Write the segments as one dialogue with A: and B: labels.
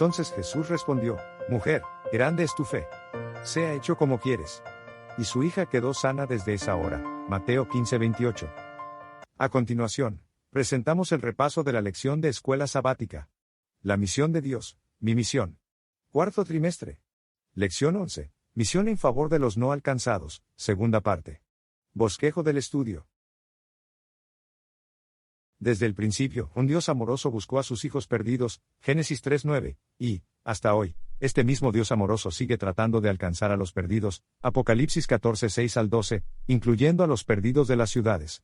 A: Entonces Jesús respondió: Mujer, grande es tu fe. Sea hecho como quieres. Y su hija quedó sana desde esa hora. Mateo 15:28. A continuación, presentamos el repaso de la lección de escuela sabática. La misión de Dios, mi misión. Cuarto trimestre. Lección 11. Misión en favor de los no alcanzados, segunda parte. Bosquejo del estudio. Desde el principio, un Dios amoroso buscó a sus hijos perdidos, Génesis 3:9, y, hasta hoy, este mismo Dios amoroso sigue tratando de alcanzar a los perdidos, Apocalipsis 14:6 al 12, incluyendo a los perdidos de las ciudades.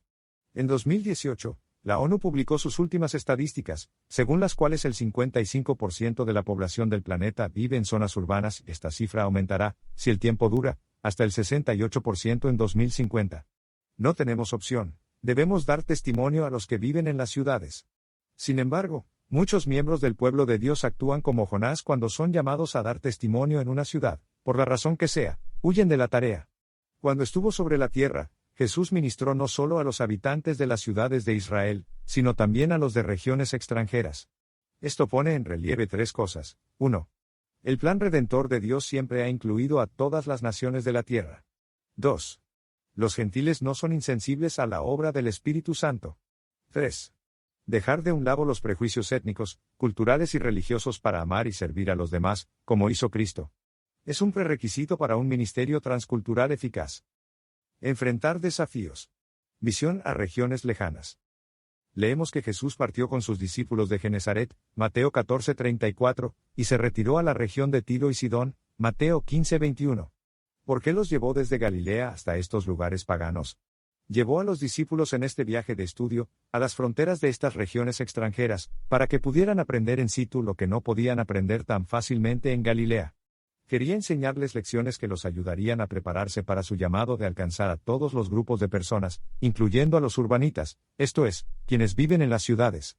A: En 2018, la ONU publicó sus últimas estadísticas, según las cuales el 55% de la población del planeta vive en zonas urbanas. Esta cifra aumentará, si el tiempo dura, hasta el 68% en 2050. No tenemos opción. Debemos dar testimonio a los que viven en las ciudades. Sin embargo, muchos miembros del pueblo de Dios actúan como Jonás cuando son llamados a dar testimonio en una ciudad, por la razón que sea, huyen de la tarea. Cuando estuvo sobre la tierra, Jesús ministró no solo a los habitantes de las ciudades de Israel, sino también a los de regiones extranjeras. Esto pone en relieve tres cosas. 1. El plan redentor de Dios siempre ha incluido a todas las naciones de la tierra. 2. Los gentiles no son insensibles a la obra del Espíritu Santo. 3. Dejar de un lado los prejuicios étnicos, culturales y religiosos para amar y servir a los demás, como hizo Cristo. Es un prerequisito para un ministerio transcultural eficaz. Enfrentar desafíos. Visión a regiones lejanas. Leemos que Jesús partió con sus discípulos de Genezaret, Mateo 14:34, y se retiró a la región de Tiro y Sidón, Mateo 15:21. ¿Por qué los llevó desde Galilea hasta estos lugares paganos? Llevó a los discípulos en este viaje de estudio, a las fronteras de estas regiones extranjeras, para que pudieran aprender en situ lo que no podían aprender tan fácilmente en Galilea. Quería enseñarles lecciones que los ayudarían a prepararse para su llamado de alcanzar a todos los grupos de personas, incluyendo a los urbanitas, esto es, quienes viven en las ciudades.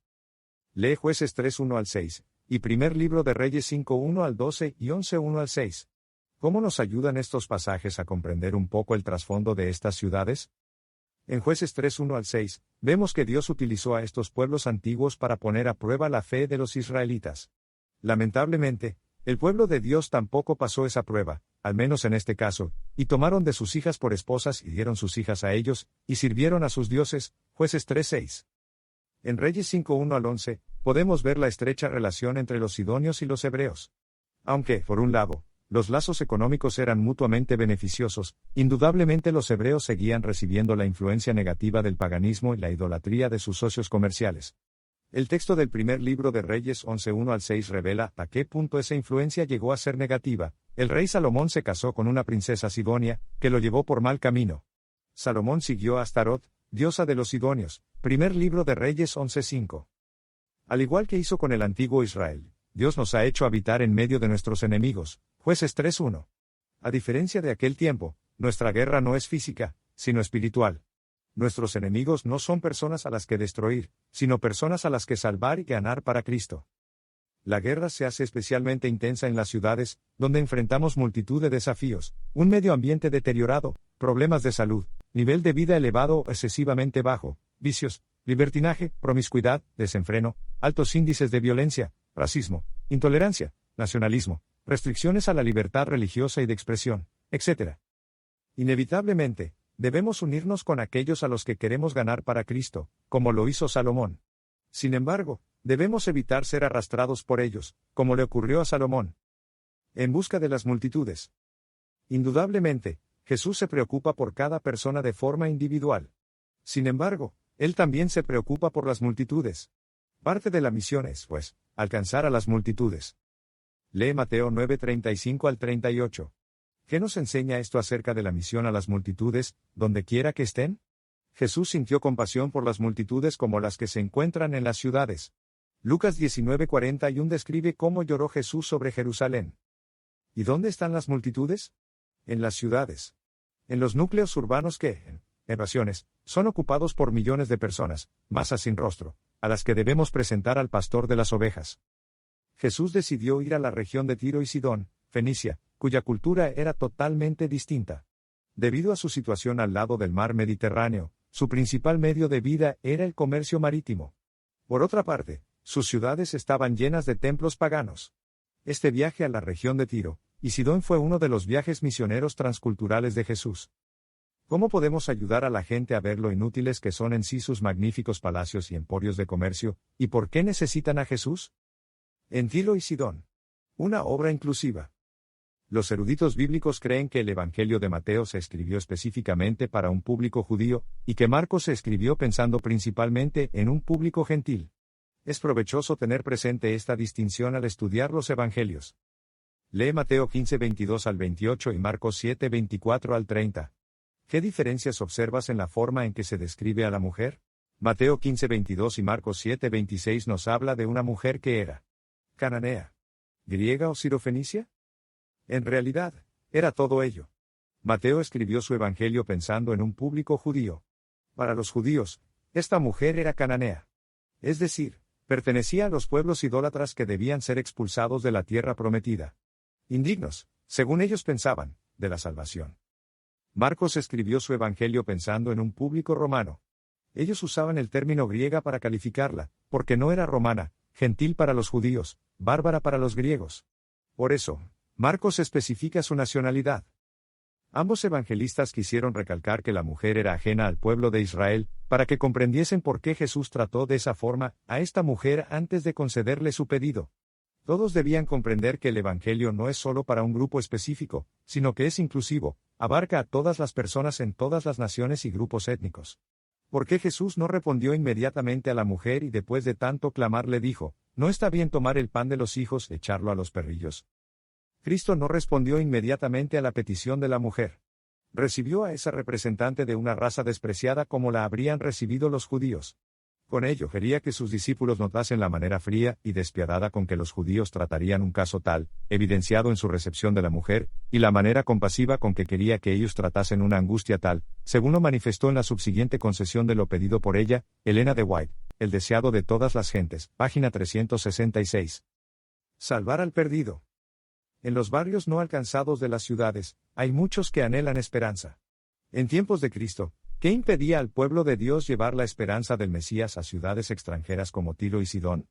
A: Lee Jueces 3:1 al 6, y Primer Libro de Reyes 5:1 al 12 y 11:1 al 6. ¿Cómo nos ayudan estos pasajes a comprender un poco el trasfondo de estas ciudades? En Jueces 3:1 al 6, vemos que Dios utilizó a estos pueblos antiguos para poner a prueba la fe de los israelitas. Lamentablemente, el pueblo de Dios tampoco pasó esa prueba, al menos en este caso, y tomaron de sus hijas por esposas y dieron sus hijas a ellos, y sirvieron a sus dioses, Jueces 3:6. En Reyes 5:1 al 11, podemos ver la estrecha relación entre los sidonios y los hebreos. Aunque, por un lado, los lazos económicos eran mutuamente beneficiosos, indudablemente los hebreos seguían recibiendo la influencia negativa del paganismo y la idolatría de sus socios comerciales. El texto del primer libro de Reyes 11:1 al 6 revela a qué punto esa influencia llegó a ser negativa. El rey Salomón se casó con una princesa sidonia, que lo llevó por mal camino. Salomón siguió a Astarot, diosa de los sidonios. Primer libro de Reyes 11:5. Al igual que hizo con el antiguo Israel, Dios nos ha hecho habitar en medio de nuestros enemigos. Jueces 3:1. A diferencia de aquel tiempo, nuestra guerra no es física, sino espiritual. Nuestros enemigos no son personas a las que destruir, sino personas a las que salvar y ganar para Cristo. La guerra se hace especialmente intensa en las ciudades, donde enfrentamos multitud de desafíos, un medio ambiente deteriorado, problemas de salud, nivel de vida elevado o excesivamente bajo, vicios, libertinaje, promiscuidad, desenfreno, altos índices de violencia, racismo, intolerancia, nacionalismo, restricciones a la libertad religiosa y de expresión, etc. Inevitablemente, debemos unirnos con aquellos a los que queremos ganar para Cristo, como lo hizo Salomón. Sin embargo, debemos evitar ser arrastrados por ellos, como le ocurrió a Salomón. En busca de las multitudes. Indudablemente, Jesús se preocupa por cada persona de forma individual. Sin embargo, Él también se preocupa por las multitudes. Parte de la misión es, pues, alcanzar a las multitudes. Lee Mateo 9:35 al 38. ¿Qué nos enseña esto acerca de la misión a las multitudes, donde quiera que estén? Jesús sintió compasión por las multitudes como las que se encuentran en las ciudades. Lucas 19:41 describe cómo lloró Jesús sobre Jerusalén. ¿Y dónde están las multitudes? En las ciudades. En los núcleos urbanos que, en ocasiones, son ocupados por millones de personas, masas sin rostro, a las que debemos presentar al pastor de las ovejas. Jesús decidió ir a la región de Tiro y Sidón, Fenicia, cuya cultura era totalmente distinta. Debido a su situación al lado del mar Mediterráneo, su principal medio de vida era el comercio marítimo. Por otra parte, sus ciudades estaban llenas de templos paganos. Este viaje a la región de Tiro y Sidón fue uno de los viajes misioneros transculturales de Jesús. ¿Cómo podemos ayudar a la gente a ver lo inútiles que son en sí sus magníficos palacios y emporios de comercio, y por qué necesitan a Jesús? En Tiro y Sidón. Una obra inclusiva. Los eruditos bíblicos creen que el Evangelio de Mateo se escribió específicamente para un público judío, y que Marcos se escribió pensando principalmente en un público gentil. Es provechoso tener presente esta distinción al estudiar los Evangelios. Lee Mateo 15:22 al 28 y Marcos 7:24 al 30. ¿Qué diferencias observas en la forma en que se describe a la mujer? Mateo 15:22 y Marcos 7:26 nos habla de una mujer que era cananea, griega o sirofenicia. En realidad, era todo ello. Mateo escribió su evangelio pensando en un público judío. Para los judíos, esta mujer era cananea. Es decir, pertenecía a los pueblos idólatras que debían ser expulsados de la tierra prometida. Indignos, según ellos pensaban, de la salvación. Marcos escribió su evangelio pensando en un público romano. Ellos usaban el término griega para calificarla, porque no era romana, gentil para los judíos, bárbara para los griegos. Por eso, Marcos especifica su nacionalidad. Ambos evangelistas quisieron recalcar que la mujer era ajena al pueblo de Israel, para que comprendiesen por qué Jesús trató de esa forma a esta mujer antes de concederle su pedido. Todos debían comprender que el evangelio no es solo para un grupo específico, sino que es inclusivo, abarca a todas las personas en todas las naciones y grupos étnicos. ¿Por qué Jesús no respondió inmediatamente a la mujer y después de tanto clamar le dijo, no está bien tomar el pan de los hijos y echarlo a los perrillos? Cristo no respondió inmediatamente a la petición de la mujer. Recibió a esa representante de una raza despreciada como la habrían recibido los judíos. Con ello quería que sus discípulos notasen la manera fría y despiadada con que los judíos tratarían un caso tal, evidenciado en su recepción de la mujer, y la manera compasiva con que quería que ellos tratasen una angustia tal, según lo manifestó en la subsiguiente concesión de lo pedido por ella, Elena de White, El deseado de todas las gentes, página 366. Salvar al perdido. En los barrios no alcanzados de las ciudades, hay muchos que anhelan esperanza. En tiempos de Cristo, ¿qué impedía al pueblo de Dios llevar la esperanza del Mesías a ciudades extranjeras como Tiro y Sidón?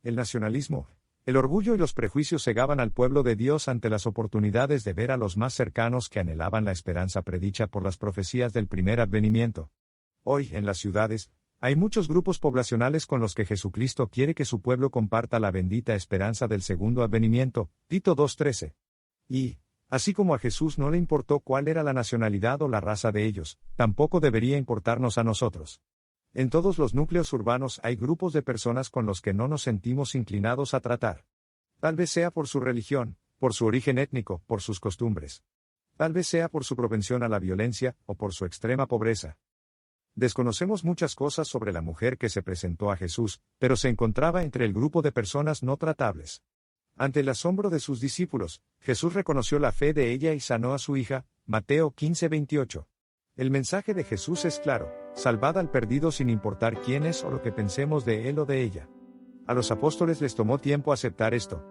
A: El nacionalismo, el orgullo y los prejuicios cegaban al pueblo de Dios ante las oportunidades de ver a los más cercanos que anhelaban la esperanza predicha por las profecías del primer advenimiento. Hoy, en las ciudades, hay muchos grupos poblacionales con los que Jesucristo quiere que su pueblo comparta la bendita esperanza del segundo advenimiento, Tito 2:13. Y, así como a Jesús no le importó cuál era la nacionalidad o la raza de ellos, tampoco debería importarnos a nosotros. En todos los núcleos urbanos hay grupos de personas con los que no nos sentimos inclinados a tratar. Tal vez sea por su religión, por su origen étnico, por sus costumbres. Tal vez sea por su propensión a la violencia, o por su extrema pobreza. Desconocemos muchas cosas sobre la mujer que se presentó a Jesús, pero se encontraba entre el grupo de personas no tratables. Ante el asombro de sus discípulos, Jesús reconoció la fe de ella y sanó a su hija, Mateo 15:28. El mensaje de Jesús es claro, salvad al perdido sin importar quién es o lo que pensemos de él o de ella. A los apóstoles les tomó tiempo aceptar esto.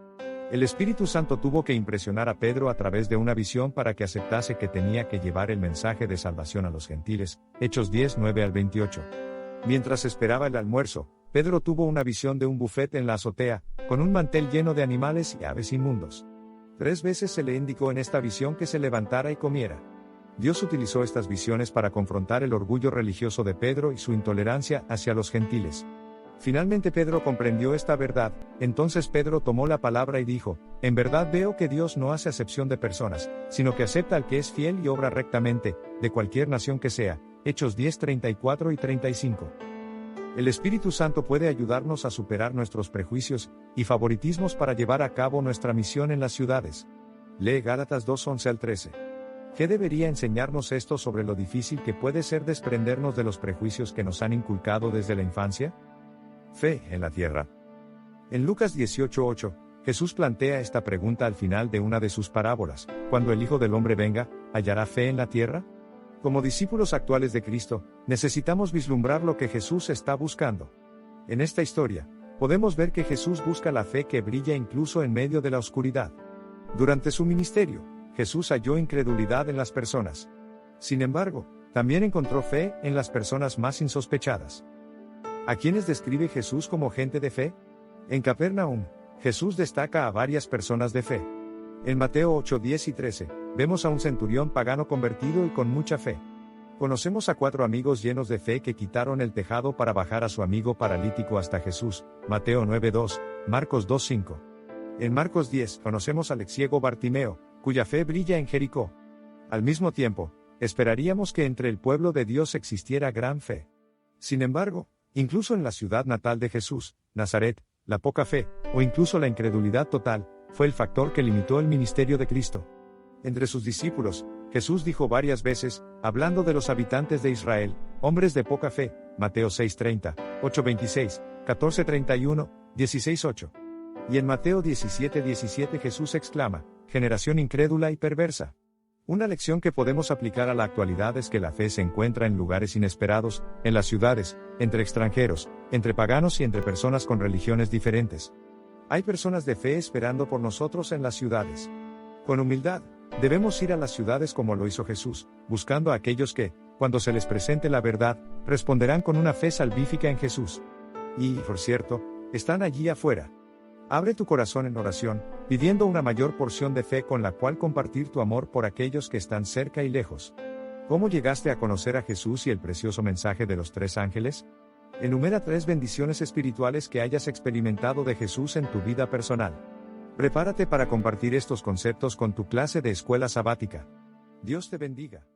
A: El Espíritu Santo tuvo que impresionar a Pedro a través de una visión para que aceptase que tenía que llevar el mensaje de salvación a los gentiles, Hechos 10:9 al 28. Mientras esperaba el almuerzo, Pedro tuvo una visión de un bufete en la azotea, con un mantel lleno de animales y aves inmundos. 3 veces se le indicó en esta visión que se levantara y comiera. Dios utilizó estas visiones para confrontar el orgullo religioso de Pedro y su intolerancia hacia los gentiles. Finalmente Pedro comprendió esta verdad, entonces Pedro tomó la palabra y dijo, en verdad veo que Dios no hace acepción de personas, sino que acepta al que es fiel y obra rectamente, de cualquier nación que sea, Hechos 10:34 y 35. El Espíritu Santo puede ayudarnos a superar nuestros prejuicios y favoritismos para llevar a cabo nuestra misión en las ciudades. Lee Gálatas 2:11 al 13. ¿Qué debería enseñarnos esto sobre lo difícil que puede ser desprendernos de los prejuicios que nos han inculcado desde la infancia? Fe en la tierra. En Lucas 18:8, Jesús plantea esta pregunta al final de una de sus parábolas: cuando el Hijo del Hombre venga, ¿hallará fe en la tierra? Como discípulos actuales de Cristo, necesitamos vislumbrar lo que Jesús está buscando. En esta historia, podemos ver que Jesús busca la fe que brilla incluso en medio de la oscuridad. Durante su ministerio, Jesús halló incredulidad en las personas. Sin embargo, también encontró fe en las personas más insospechadas. ¿A quiénes describe Jesús como gente de fe? En Capernaum, Jesús destaca a varias personas de fe. En Mateo 8, 10 y 13, vemos a un centurión pagano convertido y con mucha fe. Conocemos a 4 amigos llenos de fe que quitaron el tejado para bajar a su amigo paralítico hasta Jesús, Mateo 9, 2, Marcos 2, 5. En Marcos 10, conocemos al ciego Bartimeo, cuya fe brilla en Jericó. Al mismo tiempo, esperaríamos que entre el pueblo de Dios existiera gran fe. Sin embargo, incluso en la ciudad natal de Jesús, Nazaret, la poca fe, o incluso la incredulidad total, fue el factor que limitó el ministerio de Cristo. Entre sus discípulos, Jesús dijo varias veces, hablando de los habitantes de Israel, hombres de poca fe, Mateo 6:30, 8:26, 14:31, 16:8. Y en Mateo 17:17 Jesús exclama, generación incrédula y perversa. Una lección que podemos aplicar a la actualidad es que la fe se encuentra en lugares inesperados, en las ciudades, entre extranjeros, entre paganos y entre personas con religiones diferentes. Hay personas de fe esperando por nosotros en las ciudades. Con humildad, debemos ir a las ciudades como lo hizo Jesús, buscando a aquellos que, cuando se les presente la verdad, responderán con una fe salvífica en Jesús. Y, por cierto, están allí afuera. Abre tu corazón en oración, pidiendo una mayor porción de fe con la cual compartir tu amor por aquellos que están cerca y lejos. ¿Cómo llegaste a conocer a Jesús y el precioso mensaje de los 3 ángeles? Enumera 3 bendiciones espirituales que hayas experimentado de Jesús en tu vida personal. Prepárate para compartir estos conceptos con tu clase de escuela sabática. Dios te bendiga.